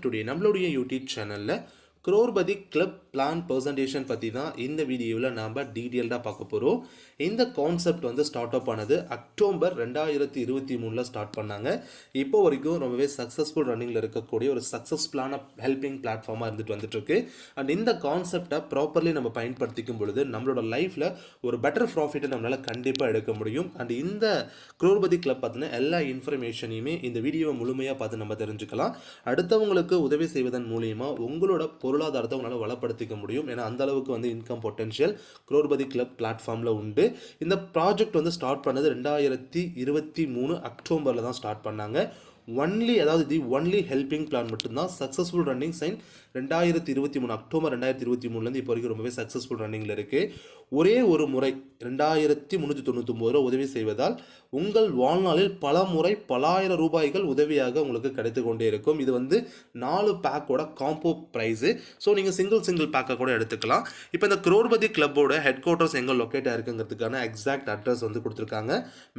Today நம்மளுடைய YouTube சேனலில் crorepati club plan presentation பற்றி தான் இந்த வீடியோவில் நாம் டீட்டெயில்டாக பார்க்க போகிறோம். இந்த கான்செப்ட் வந்து ஸ்டார்ட் அப் ஆனது அக்டோபர் 2023 ஸ்டார்ட் பண்ணாங்க. இப்போ வரைக்கும் ரொம்பவே சக்ஸஸ்ஃபுல் ரன்னிங்கில் இருக்கக்கூடிய ஒரு சக்ஸஸ்ஃபுல்லான ஹெல்பிங் பிளாட்ஃபார்மாக வந்துட்டு இருக்கு. அண்ட் இந்த கான்செப்டை ப்ராப்பர்லி நம்ம பயன்படுத்திக்கும் பொழுது நம்மளோட லைஃப்பில் ஒரு பெட்டர் ப்ராஃபிட்டை நம்மளால் கண்டிப்பாக எடுக்க முடியும். அண்ட் இந்த crorepati கிளப் பார்த்தினா எல்லா இன்ஃபர்மேஷனையுமே இந்த வீடியோவை முழுமையாக பார்த்து நம்ம தெரிஞ்சுக்கலாம். அடுத்தவங்களுக்கு உதவி செய்வதன் மூலியமாக உங்களோட பொருளாதாரத்தை உங்களால் வளப்படுத்திக்க முடியும். ஏன்னா அந்த அளவுக்கு வந்து இன்கம் பொட்டன்ஷியல் crorepati கிளப் பிளாட்ஃபார்மில் உண்டு. இந்த ப்ராஜெக்ட் வந்து ஸ்டார்ட் பண்ணது 2023 அக்டோபரில் தான் ஸ்டார்ட் பண்ணாங்க. ஒன்லி ஹெல்பிங் பிளான் மட்டும்தான் சக்ஸஸ்ஃபுல் ரன்னிங் சைன் 2023 அக்டோபர் 2023 இப்போ வரைக்கும் ரொம்பவே சக்ஸஸ்ஃபுல் ரன்னிங்கில் இருக்குது. ஒரே ஒரு முறை 2399 ரூபா உதவி செய்வதால் உங்கள் வாழ்நாளில் பல முறை பலாயிரம் ரூபாய்கள் உதவியாக உங்களுக்கு கிடைத்து கொண்டே இருக்கும். இது வந்து 4 பேக்கோட காம்போ ப்ரைஸு. ஸோ நீங்கள் சிங்கிள் பேக்கை கூட எடுத்துக்கலாம். இப்போ இந்த crorepati கிளப்போட ஹெட் குவார்ட்டர்ஸ் எங்கே லொக்கேட் ஆயிருக்குங்கிறதுக்கான எக்ஸாக்ட் அட்ரஸ் வந்து கொடுத்துருக்காங்க.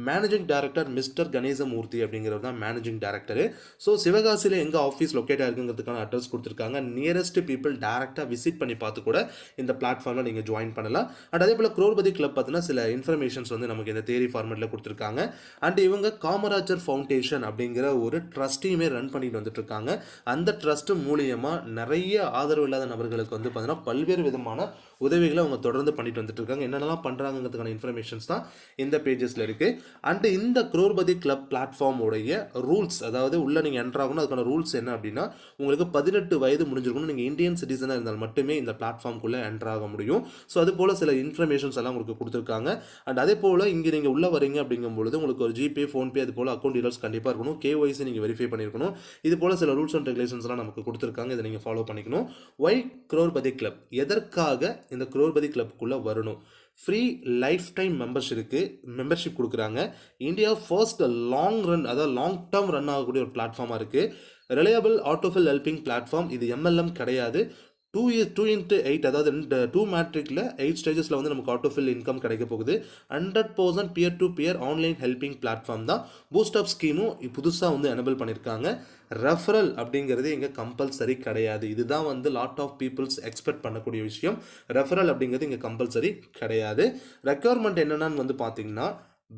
மேனேஜிங் டைரக்டர் மிஸ்டர் கணேசமூர்த்தி அப்படிங்கிறது தான் மேனேஜிங் டைரக்டரு. ஸோ சிவகாசியில் எங்கே ஆஃபீஸ் லொக்கேட் ஆயிருக்குங்கிறதுக்கான அட்ரஸ் கொடுத்துருக்காங்க. நியரஸ்ட் பீப்புள் டேரெக்டாக விசிட் பண்ணி பார்த்து கூட இந்த பிளாட்ஃபார்மில் நீங்கள் ஜாயின் பண்ணலாம். அண்ட் அதே போல் crorepati கிளப் பார்த்தீங்கன்னா சில இன்ஃபர்மேஷன்ஸ் வந்து நமக்கு இந்த தேரி ஃபார்மேட்டில் கொடுத்துருக்காங்க. அண்ட் இவங்க காமராஜர் ஃபவுண்டேஷன் அப்படிங்கிற ஒரு ட்ரஸ்ட்டையுமே ரன் பண்ணிட்டு வந்துட்டு இருக்காங்க. அந்த ட்ரஸ்ட் மூலியமாக நிறைய ஆதரவு இல்லாத நபர்களுக்கு வந்து பார்த்தீங்கன்னா பல்வேறு விதமான உதவிகளை அவங்க தொடர்ந்து பண்ணிட்டு வந்துட்டு இருக்காங்க. என்னென்னலாம் பண்ணுறாங்கிறதுக்கான இன்ஃபர்மேஷன்ஸ் தான் இந்த பேஜஸில் இருக்குது. அண்ட் இந்த crorepati கிளப் பிளாட்ஃபார்முடைய ரூல்ஸ், அதாவது உள்ள நீங்கள் என்ட்ரு ஆகணும், அதுக்கான ரூல்ஸ் என்ன அப்படின்னா உங்களுக்கு 18 வயது முடிஞ்சிருக்கணும். நீங்கள் இந்தியன் சிட்டிசனாக இருந்தால் மட்டுமே இந்த பிளாட்ஃபார்முக்குள்ளே என்ட்ரு ஆக முடியும். ஸோ அது போல் சில இன்ஃபர்மேஷன்ஸ் எல்லாம் உங்களுக்கு கொடுத்துருக்காங்க. அண்ட் அதே போல் இங்கே நீங்கள் உள்ளே வரீங்க அப்படிங்கும்பொழுது உங்களுக்கு ஒரு ஜிபே, ஃபோன்பே அது போல் அக்கௌண்ட் டீடைல்ஸ் கண்டிப்பாக இருக்கணும். KYC நீங்கள் வெரிஃபை பண்ணியிருக்கணும். இது போல் சில ரூல்ஸ் அண்ட் ரெகுலேஷன்ஸ்லாம் நமக்கு கொடுத்துருக்காங்க. இதை நீங்கள் ஃபாலோ பண்ணிக்கணும். ஒய் crorepati கிளப், எதற்காக இந்த crorepati கிளப்புக்குள்ளே வரணும்? ஃப்ரீ லைஃப் டைம் மெம்பர்ஷிப் கொடுக்குறாங்க. இந்தியா ஃபர்ஸ்ட் லாங் ரன், அதாவது லாங் டேர்ம் ரன் ஆகக்கூடிய ஒரு பிளாட்ஃபார்மாக இருக்குது. Reliable autofill helping platform. இது MLM கிடையாது. 2x8, அதாவது 2 மேட்ரிக்கில் 8 ஸ்டேஜஸில் வந்து நமக்கு ஆட்டோஃபில் இன்கம் கிடைக்க போகுது. 100% peer to peer online helping platform தான். பூஸ்ட் அப் ஸ்கீமும் புதுசாக வந்து எனபிள் பண்ணியிருக்காங்க. ரெஃபரல் அப்படிங்கிறது இங்கே கம்பல்சரி கிடையாது. இதுதான் வந்து லாட் ஆஃப் பீப்புள்ஸ் எக்ஸ்பெக்ட் பண்ணக்கூடிய விஷயம். ரெஃபரல் அப்படிங்கிறது இங்கே கம்பல்சரி கிடையாது. ரெக்யர்மெண்ட் என்னென்னு வந்து பார்த்தீங்கன்னா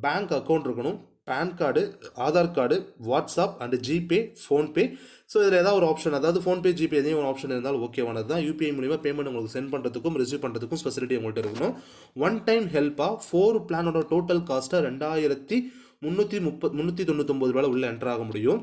பேங்க் அக்கௌண்ட் இருக்கணும், PAN card, Aadhaar card, WhatsApp and GPay, PhonePe. So இதில் ஏதாவது ஒரு ஆப்ஷன், அதாவது ஃபோன்பே, ஜிபே எதையும் ஒரு ஆப்ஷன் இருந்தாலும் ஓகேவானது தான். UPI மூலிமா பேமெண்ட் உங்களுக்கு சென்ட் பண்ணுறதுக்கும் ரிசீவ் பண்ணுறதுக்கும் ஃபெசிலிட்டி உங்கள்கிட்ட இருக்கணும். ஒன் டைம் ஹெல்ப்பாக 4 பிளானோட டோட்டல் காஸ்ட்டை 2399 ரூபாய் உள்ள என்ட்ரு ஆக முடியும்.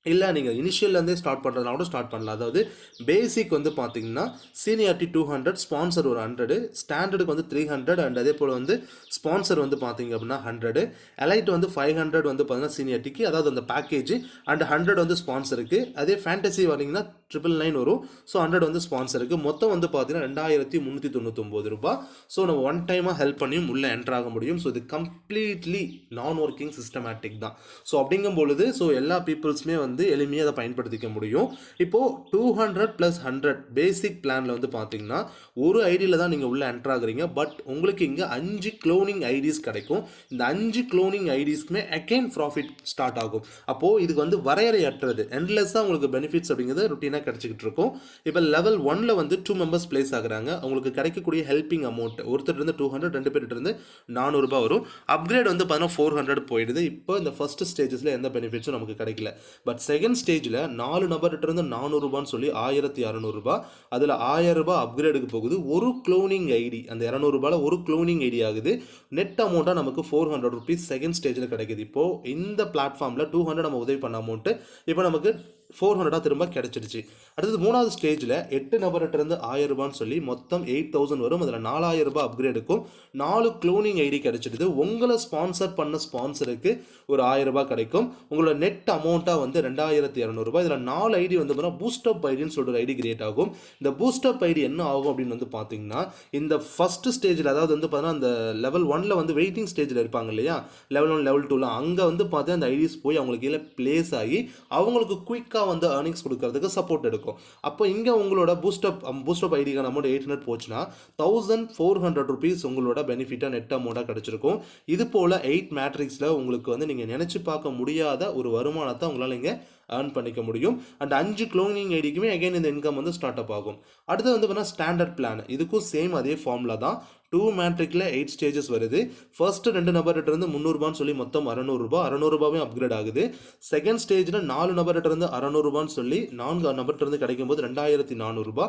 இல்லை நீங்கள் இனிஷியல்லேருந்தே ஸ்டார்ட் பண்ணுறதுனா கூட ஸ்டார்ட் பண்ணலாம். அதாவது பேசிக் வந்து பார்த்தீங்கன்னா சீனியாரிட்டி 200, ஸ்பான்சர் ஒரு 100, ஸ்டாண்டர்டுக்கு வந்து 300, அண்ட் அதே போல் வந்து ஸ்பான்சர் வந்து பார்த்தீங்க அப்படின்னா 100, எலைட் வந்து 500 வந்து பார்த்தீங்கன்னா சீனியாரிட்டிக்கு, அதாவது அந்த பேக்கேஜ், அண்ட் 100 வந்து ஸ்பான்சருக்கு. அதே ஃபேண்டசி வரீங்கன்னா 999 வரும். ஸோ 100 வந்து ஸ்பான்சருக்கு. மொத்தம் வந்து பார்த்தீங்கன்னா 2399 ரூபாய். ஸோ நம்ம ஒன் டைமாக ஹெல்ப் பண்ணியும் உள்ளே என்ட்ரு ஆக முடியும். ஸோ இது கம்ப்ளீட்லி நான் ஒர்க்கிங் சிஸ்டமேட்டிக் தான். ஸோ அப்படிங்கும் பொழுது ஸோ எல்லா பீப்புள்ஸுமே வந்து எளிமையாக அதை பயன்படுத்திக்க முடியும். இப்போது 200+100 பேசிக் பிளானில் வந்து பார்த்தீங்கன்னா ஒரு ஐடியில் தான் நீங்கள் உள்ளே என்ட்ரு ஆகுறீங்க. பட் உங்களுக்கு இங்கே 5 க்ளோனிங் ஐடிஸ் கிடைக்கும். இந்த 5 க்ளோனிங் ஐடிஸ்க்குமே அகைன் ப்ராஃபிட் ஸ்டார்ட் ஆகும். அப்போது இதுக்கு வந்து வரையறையற்றது, எண்ட்லெஸ்ஸாக உங்களுக்கு பெனிஃபிட்ஸ் அப்படிங்கிறது ருட்டீனாக கிடைச்சிக்கிட்டு இருக்கும். இப்போ லெவல் 1ல் வந்து 2 மெம்பர்ஸ் பிளேஸ் ஆகுறாங்க. உங்களுக்கு கிடைக்கக்கூடிய ஹெல்பிங் அமௌண்ட் ஒருத்தர் இருந்து 200, 2 பேர்கிட்ட இருந்து 400 ரூபாய் வரும். அப்கிரேட் வந்து பார்த்தீங்கன்னா 400 போயிடுது. இப்போ இந்த ஃபர்ஸ்ட் ஸ்டேஜஸில் எந்த பெனிஃபிட்ஸும் நமக்கு கிடைக்கல. பட் செகண்ட் ஸ்டேஜில் 4 நபர்கிட்ட இருந்து 400 ரூபான்னு சொல்லி 1600 ரூபாய், அதில் 1000 ரூபாய் அப்கிரேடுக்கு போகுது. ஒரு க்ளோனிங் ஐடி, அந்த 200 ரூபாயில் ஒரு க்ளோனிங் ஐடி ஆகுது. நெட் அமௌண்ட்டாக நமக்கு 400 ருபீஸ் செகண்ட் ஸ்டேஜில் கிடைக்குது. இப்போது இந்த பிளாட்ஃபார்மில் 200 நம்ம உதவி பண்ண அமௌண்ட்டு இப்போ நமக்கு 400 திரும்ப கிடைச்சிடுச்சு. அடுத்தது 3வது ஸ்டேஜில் 8 நபர்கிட்ட இருந்து 1000 ரூபான்னு சொல்லி மொத்தம் 8000 வரும். அதில் 4000 ரூபாய் அப்கிரேடுக்கும் 4 க்ளோனிங் ஐடி கிடைச்சிடுது. உங்களை ஸ்பான்சர் பண்ண ஸ்பான்சருக்கு ஒரு 1000 ரூபாய் கிடைக்கும். உங்களோட நெட் அமௌண்ட்டாக வந்து 2200 ரூபாய். இதில் 4 ஐடி வந்து பார்த்தீங்கன்னா பூஸ்டப் ஐடின்னு சொல்கிற ஐடி கிரியேட் ஆகும். இந்த பூஸ்டப் ஐடி என்ன ஆகும் அப்படின்னு வந்து பார்த்தீங்கன்னா இந்த ஃபர்ஸ்ட் ஸ்டேஜில், அதாவது வந்து பார்த்தீங்கன்னா அந்த லெவல் 1ல் வந்து வெயிட்டிங் ஸ்டேஜில் இருப்பாங்க இல்லையா, லெவல் 1, லெவல் 2ல அங்கே வந்து பார்த்தீங்கன்னா அந்த ஐடிஸ் போய் அவங்களுக்கு கீழே பிளேஸ் ஆகி அவங்களுக்கு குயிக்காக வந்து ஏர்னிங்ஸ் கொடுக்கறதுக்கு சப்போர்ட் எடுக்கும். அப்போ இங்கே உங்களோட பூஸ்டப் ஐடிக்கான அமௌண்ட் 800 போச்சுன்னா 1400 ருபீஸ் உங்களோட பெனிஃபிட்டாக நெட் அமௌண்ட்டாக கிடச்சிருக்கும். இது போல் 8 மேட்ரிக்ஸில் உங்களுக்கு வந்து நீங்கள் நினச்சி பார்க்க முடியாத ஒரு வருமானத்தை உங்களால் இங்கே ஏர்ன் பண்ணிக்க முடியும். அண்ட் 5 க்ளோனிங் ஐடிக்குமே அகைன் இந்த இன்கம் வந்து ஸ்டார்ட் அப் ஆகும். அடுத்து வந்து பார்த்தீங்கன்னா ஸ்டாண்டர்ட் பிளான். இதுக்கும் சேம் அதே ஃபார்முலா தான். 2 மேட்ரிக்கில் 8 ஸ்டேஜஸ் வருது. ஃபர்ஸ்ட்டு 2 நபர்கிட்ட இருந்து 300 சொல்லி மொத்தம் 600 அப்கிரேட் ஆகுது. செகண்ட் ஸ்டேஜில் 4 நபர்கிட்ட இருந்து 600 சொல்லி 4 நபர்கிட்ட இருந்து கிடைக்கும் போது 2400,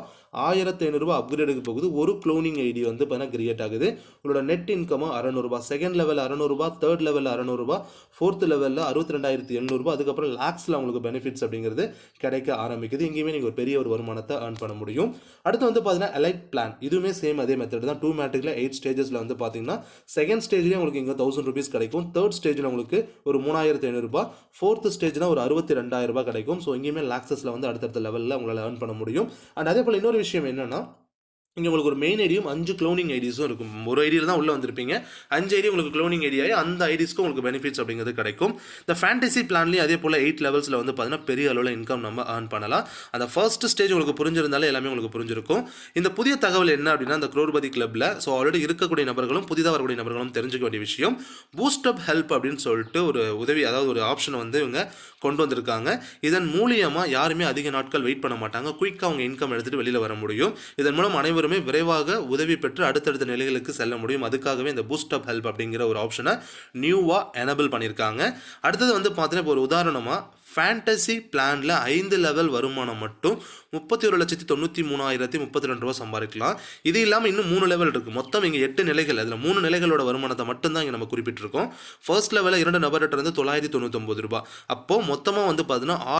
1500 அப்கிரேடுக்கு போகுது. ஒரு க்ளோனிங் ஐடி வந்து பார்த்தீங்கன்னா கிரியேட் ஆகுது. உங்களோட net income 600, second level 600, third லெவலில் 600, ஃபோர்த் லெவலில் 62,700, அதுக்கப்புறம் லேக்ஸில் உங்களுக்கு பெனிஃபிட்ஸ் அப்படிங்கிறது கிடைக்க ஆரம்பிக்குது. இங்கேயுமே நீங்கள் ஒரு பெரிய ஒரு வருமானத்தை ஏர்ன் பண்ண முடியும். அடுத்து வந்து பார்த்தீங்கன்னா எலைட் பிளான். இதுவுமே சேம் அதே மெத்தட் தான். 2 மேட்ரிக்கில் 8 ஸ்டேஜஸில் வந்து பார்த்தீங்கன்னா செகண்ட் ஸ்டேஜ்லேயே உங்களுக்கு இங்கே 1000 rupees கிடைக்கும். தேர்ட் ஸ்டேஜில் உங்களுக்கு ஒரு 3500, ஃபோர்த் ஸ்டேஜ்னா ஒரு 62,000 கிடைக்கும். ஸோ இங்கேயுமே லாக்ஸஸில் வந்து அடுத்தடுத்த லெவலில் உங்களால் ஏர்ன் பண்ண முடியும். அண்ட் அதே போல் இன்னொரு விஷயம் என்னன்னா, இங்கே உங்களுக்கு ஒரு மெயின் ஐடியும் 5 க்ளோனிங் ஐடிஸும் இருக்கும். ஒரு ஐடியில் தான் உள்ளே வந்திருப்பீங்க. 5 ஐடி உங்களுக்கு க்ளோனிங் ஐடியாகி அந்த ஐடிஸ்க்கு உங்களுக்கு பெனிஃபிட்ஸ் அப்படிங்கிறது கிடைக்கும். இந்த ஃபேண்டசி பிளான்லேயும் அதே போல் 8 லெவல்ஸில் வந்து பார்த்தீங்கன்னா பெரிய அளவில் இன்கம் நம்ம ஏர்ன் பண்ணலாம். அந்த ஃபர்ஸ்ட் ஸ்டேஜ் உங்களுக்கு புரிஞ்சிருந்தாலே எல்லாமே உங்களுக்கு புரிஞ்சிருக்கும். இந்த புதிய தகவல் என்ன அப்படின்னா, இந்த குரோர்பதி கிளப்பில் ஸோ ஆல்ரெடி இருக்கக்கூடிய நபர்களும் புதிதாக வரக்கூடிய நபர்களும் தெரிஞ்சுக்க வேண்டிய விஷயம், பூஸ்ட் அப் ஹெல்ப் அப்படின்னு சொல்லிட்டு ஒரு உதவி, அதாவது ஒரு ஆப்ஷனை வந்து இவங்க கொண்டு வந்திருக்காங்க. இதன் மூலியமாக யாருமே அதிக நாட்கள் வெயிட் பண்ண மாட்டாங்க. குயிக்காக அவங்க இன்கம் எடுத்துகிட்டு வெளியில் வர முடியும். இதன் மூலம் அனைவருமே விரைவாக உதவி பெற்று அடுத்தடுத்த நிலைகளுக்கு செல்ல முடியும். அதுக்காகவே இந்த பூஸ்ட் அப் ஹெல்ப் அப்படிங்கிற ஒரு ஆப்ஷனை நியூவாக எனபிள் பண்ணியிருக்காங்க. அடுத்தது வந்து பார்த்தீங்கன்னா, இப்போ ஒரு உதாரணமாக ஃபேண்டசி பிளானில் 5 லெவல் வருமானம் மட்டும் 31,93,032 சம்பாதிக்கலாம். இது இல்லாமல் இன்னும் 3 லெவல் இருக்குது. மொத்தம் இங்கே 8 நிலைகள். அதில் 3 நிலைகளோட வருமானத்தை மட்டும்தான் இங்கே நம்ம குறிப்பிட்டிருக்கோம். ஃபர்ஸ்ட் லெவலில் 2 நபர்கிட்ட இருந்து 999. அப்போது மொத்தமாக வந்து பார்த்தீங்கன்னா